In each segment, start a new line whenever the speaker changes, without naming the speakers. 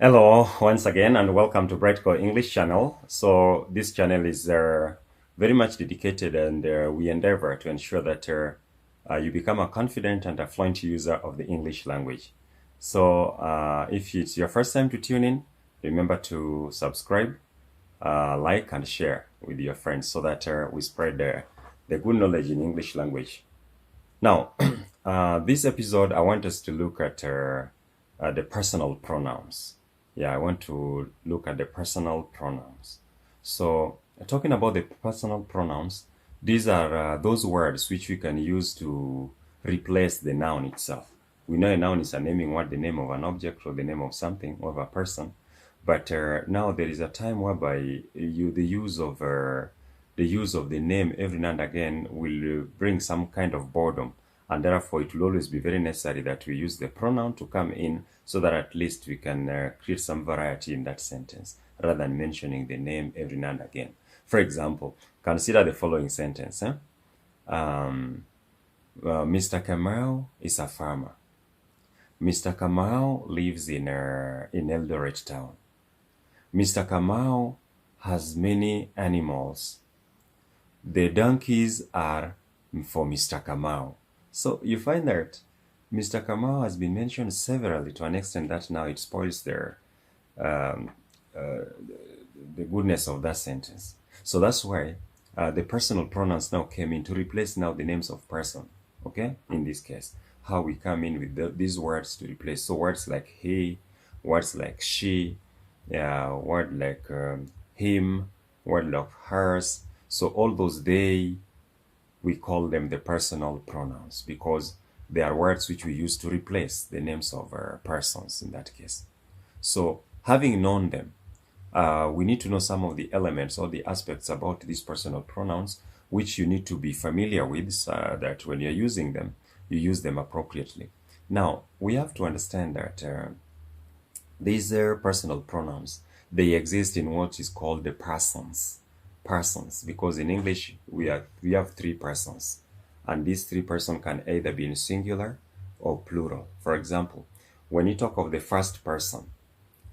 Hello, once again, and welcome to Brightcore English channel. So this channel is very much dedicated, and we endeavor to ensure that you become a confident and a fluent user of the English language. So if it's your first time to tune in, remember to subscribe, like, and share with your friends so that we spread the good knowledge in English language. Now, this episode, I want us to look at the personal pronouns. Yeah, I want to look at the personal pronouns. So, talking about the personal pronouns, these are those words which we can use to replace the noun itself. We know a noun is a naming word, the name of an object or the name of something or of a person. But now there is a time whereby the use of the name every now and again will bring some kind of boredom, and therefore it will always be very necessary that we use the pronoun to come in so that at least we can create some variety in that sentence rather than mentioning the name every now and again. For example, consider the following sentence. Mr. Kamau is a farmer. Mr. Kamau lives in Eldoret town. Mr. Kamau has many animals. The donkeys are for Mr. Kamau. So you find that Mr. Kamau has been mentioned severally to an extent that now it spoils um, the goodness of that sentence. So that's why the personal pronouns now came in to replace now the names of person. Okay, in this case, how we come in with these words to replace. So words like he, words like she, yeah, word like him, word like hers. So all those they, we call them the personal pronouns because they are words which we use to replace the names of persons in that case. So having known them, we need to know some of the elements or the aspects about these personal pronouns which you need to be familiar with so that when you're using them, you use them appropriately. Now, we have to understand that these personal pronouns, they exist in what is called the persons, because in English we have three persons, and these three persons can either be in singular or plural. For example, when you talk of the first person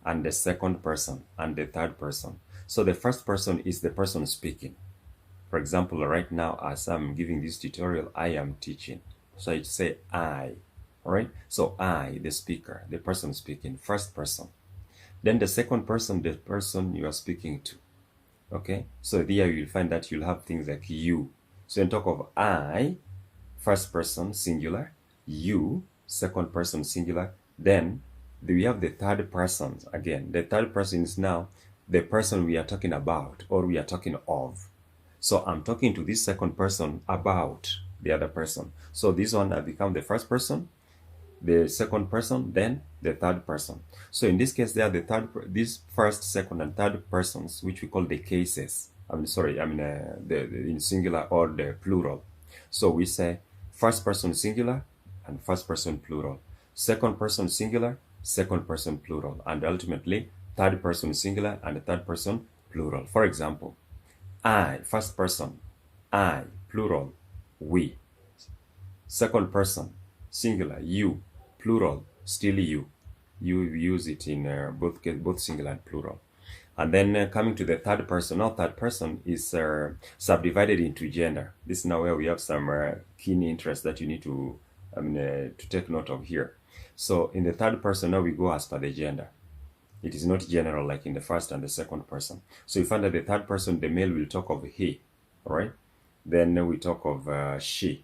and the second person and the third person, so the first person is the person speaking. For example, right now as I'm giving this tutorial, I am teaching, so I say I. All right, so I, the speaker, the person speaking, first person. Then the second person, the person you are speaking to. Okay, so there you'll find that you'll have things like you. So in talk of I, first person singular, you, second person singular. Then we have the third person again. The third person is now the person we are talking about or we are talking of. So I'm talking to this second person about the other person. So this one has become the first person, the second person, then the third person. So in this case, they are these first, second, and third persons, which we call the cases. The in singular or the plural. So we say first person singular and first person plural, second person singular, second person plural, and ultimately third person singular and third person plural. For example, I, first person, I, plural, we. Second person, singular, you, plural, still you. You use it in both singular and plural. And then coming to the third person, now third person is subdivided into gender. This is now where we have some keen interest that you need to take note of here. So in the third person, now we go as per the gender. It is not general like in the first and the second person. So you find that the third person, the male will talk of he, all right? Then we talk of she.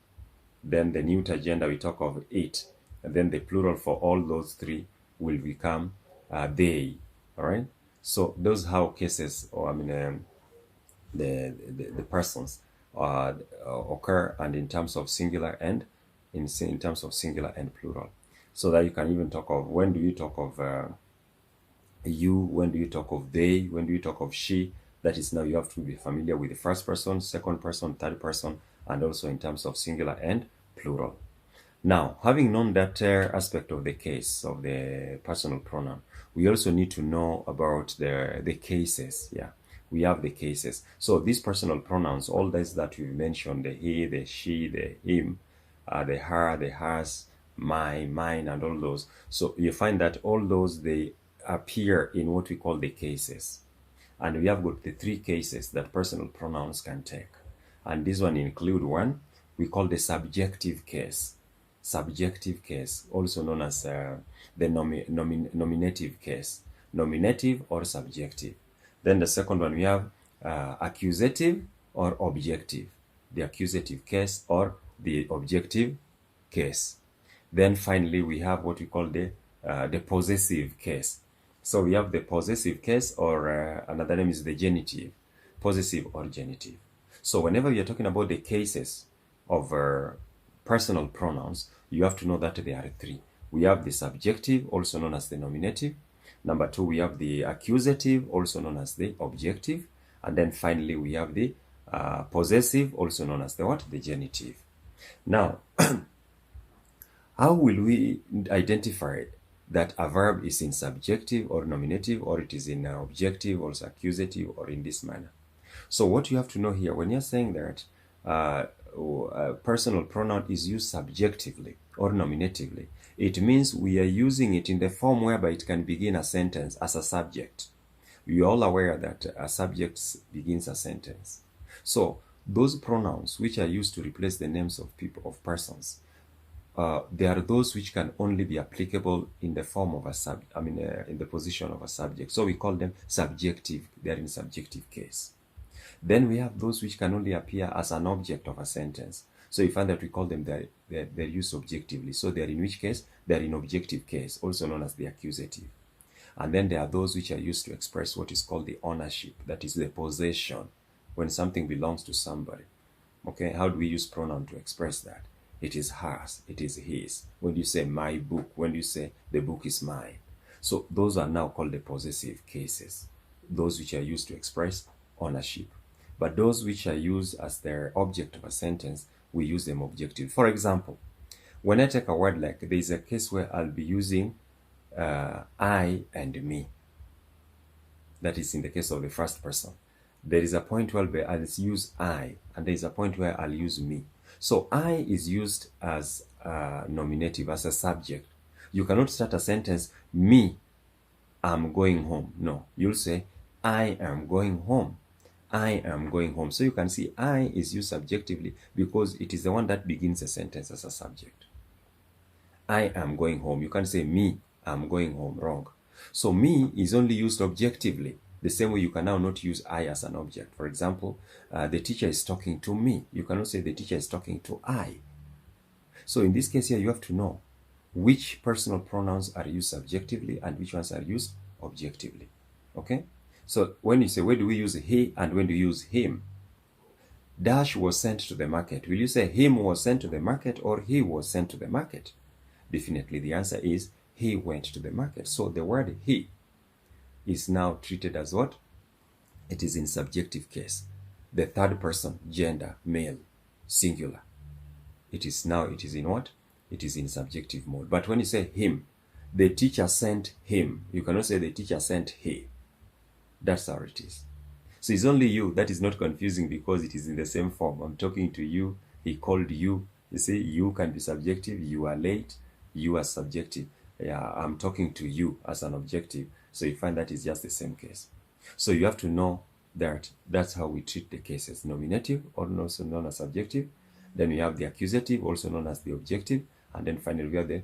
Then the neuter gender, we talk of it. And then the plural for all those three will become they, all right? So those how cases, or the persons occur, and in terms of singular and in terms of singular and plural. So that you can even talk of when do you talk of you, when do you talk of they, when do you talk of she. That is, now you have to be familiar with the first person, second person, third person, and also in terms of singular and plural. Now, having known that aspect of the case of the personal pronoun, we also need to know about the cases. Yeah, we have the cases. So these personal pronouns, all these that we mentioned, the he, the she, the him, the her, the hers, my, mine, and all those. So you find that all those, they appear in what we call the cases. And we have got the three cases that personal pronouns can take. And this one include one we call the subjective case. Subjective case, also known as the nominative case. Nominative or subjective. Then the second one we have accusative or objective. The accusative case or the objective case. Then finally we have what we call the possessive case. So we have the possessive case, or another name is the genitive, possessive or genitive. So whenever you're talking about the cases of personal pronouns, you have to know that there are three. We have the subjective, also known as the nominative. Number two, we have the accusative, also known as the objective. And then finally, we have the possessive, also known as the what? The genitive. Now, how will we identify that a verb is in subjective or nominative, or it is in objective or accusative, or in this manner? So what you have to know here, when you're saying that personal pronoun is used subjectively or nominatively, it means we are using it in the form whereby it can begin a sentence as a subject. You're all aware that a subject begins a sentence. So those pronouns which are used to replace the names of people, of persons, they are those which can only be applicable in the form of a in the position of a subject. So we call them subjective. They are in subjective case. Then we have those which can only appear as an object of a sentence. So you find that we call them, they're used objectively. So they're in which case? They're in objective case, also known as the accusative. And then there are those which are used to express what is called the ownership, that is the possession, when something belongs to somebody. Okay, how do we use pronoun to express that? It is hers, it is his. When you say my book, when you say the book is mine. So those are now called the possessive cases, those which are used to express ownership. But those which are used as their object of a sentence, we use them objective. For example, when I take a word like, there is a case where I'll be using I and me. That is in the case of the first person. There is a point where I'll use I, and there is a point where I'll use me. So I is used as a nominative, as a subject. You cannot start a sentence, me, I'm going home. No, you'll say, I am going home. I am going home. So you can see I is used subjectively because it is the one that begins a sentence as a subject. I am going home. You can say me, I'm going home. Wrong. So me is only used objectively. The same way you can now not use I as an object. For example, the teacher is talking to me. You cannot say the teacher is talking to I. So in this case here, you have to know which personal pronouns are used subjectively and which ones are used objectively. Okay? So when you say, where do we use he and when do you use him? Dash was sent to the market. Will you say him was sent to the market or he was sent to the market? Definitely the answer is he went to the market. So the word he is now treated as what? It is in subjective case. The third person, gender, male, singular. It is in what? It is in subjective mode. But when you say him, the teacher sent him. You cannot say the teacher sent he. That's how it is. So it's only you that is not confusing because it is in the same form. I'm talking to you, he called you. You see, you can be subjective, you are late, you are subjective. Yeah, I'm talking to you as an objective. So you find that is just the same case. So you have to know that that's how we treat the cases. Nominative, or also known as subjective. Then we have the accusative, also known as the objective. And then finally we have the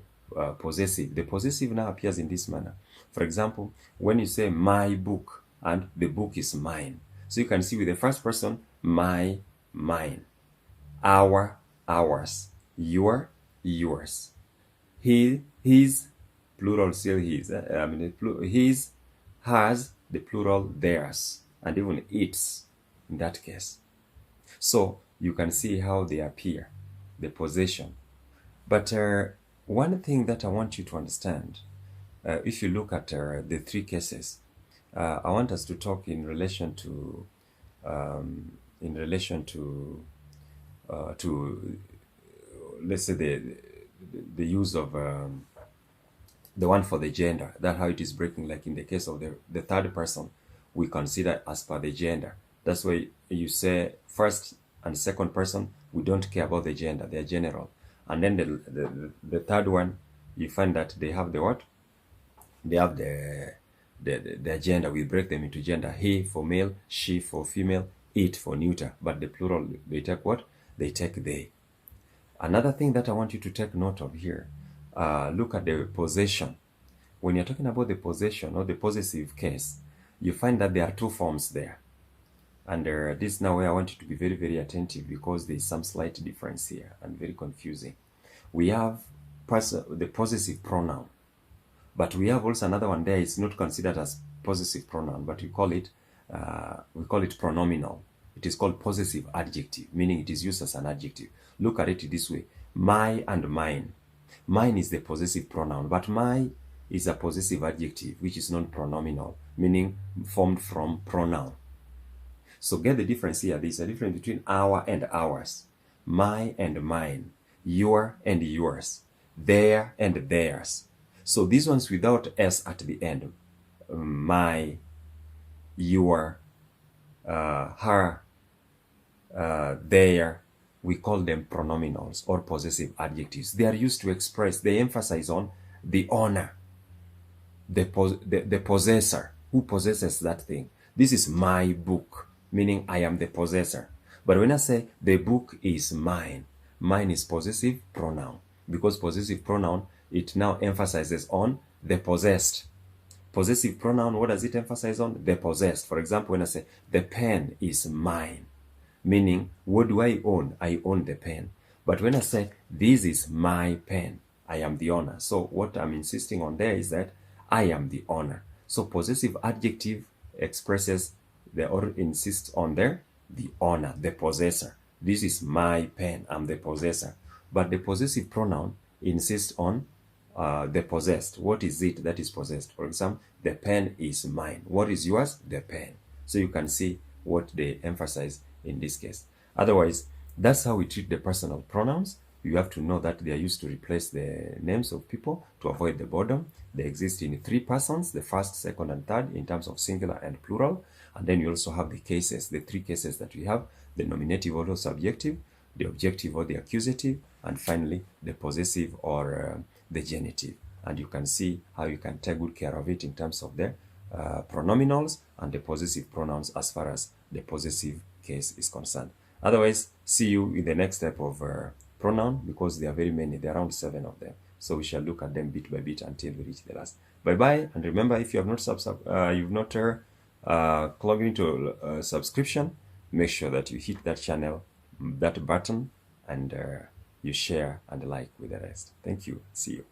possessive. The possessive now appears in this manner. For example, when you say my book and the book is mine. So you can see with the first person, my, mine. Our, ours. Your, yours. He, his, plural still his. His, has, the plural theirs. And even its, in that case. So you can see how they appear, the possession. But one thing that I want you to understand, if you look at the three cases, I want us to talk in relation to let's say the use of the one for the gender. That's how it is breaking. Like in the case of the third person, we consider as per the gender. That's why you say first and second person, we don't care about the gender, they are general. And then the third one, you find that they have the what? They have their gender. We break them into gender. He for male, she for female, it for neuter. But the plural, they take what? They take they. Another thing that I want you to take note of here, look at the possession. When you're talking about the possession or the possessive case, you find that there are two forms there. And this is now where I want you to be very, very attentive, because there is some slight difference here and very confusing. We have the possessive pronoun, but we have also another one there. It's not considered as possessive pronoun, but we call it pronominal. It is called possessive adjective, meaning it is used as an adjective. Look at it this way: my and mine. Mine is the possessive pronoun, but my is a possessive adjective, which is non-pronominal, meaning formed from pronoun. So get the difference here. There's a difference between our and ours, my and mine, your and yours, their and theirs. So these ones without s at the end, my, your, her, their, we call them pronominals or possessive adjectives. They are used to express, they emphasize on the owner, the possessor, who possesses that thing. This is my book, meaning I am the possessor. But when I say the book is mine, mine is possessive pronoun, because possessive pronoun, it now emphasizes on the possessed. Possessive pronoun, what does it emphasize on? The possessed. For example, when I say the pen is mine, meaning what do I own? I own the pen. But when I say this is my pen, I am the owner. So what I'm insisting on there is that I am the owner. So possessive adjective expresses or insists on the owner, the possessor. This is my pen, I'm the possessor. But the possessive pronoun insists on the possessed. What is it that is possessed? For example, the pen is mine. What is yours? The pen. So you can see what they emphasize in this case. Otherwise, that's how we treat the personal pronouns. You have to know that they are used to replace the names of people to avoid the boredom. They exist in three persons, the first, second, and third, in terms of singular and plural. And then you also have the cases, the three cases that we have: the nominative or subjective, the objective or the accusative, and finally the possessive or the genitive. And you can see how you can take good care of it in terms of the pronominals and the possessive pronouns as far as the possessive case is concerned. Otherwise, see you in the next step of pronoun, because there are very many. There are around 7 of them. So we shall look at them bit by bit until we reach the last. Bye-bye. And remember, if you have not clogged into subscription, make sure that you hit that channel, that button, and you share and like with the rest. Thank you. See you.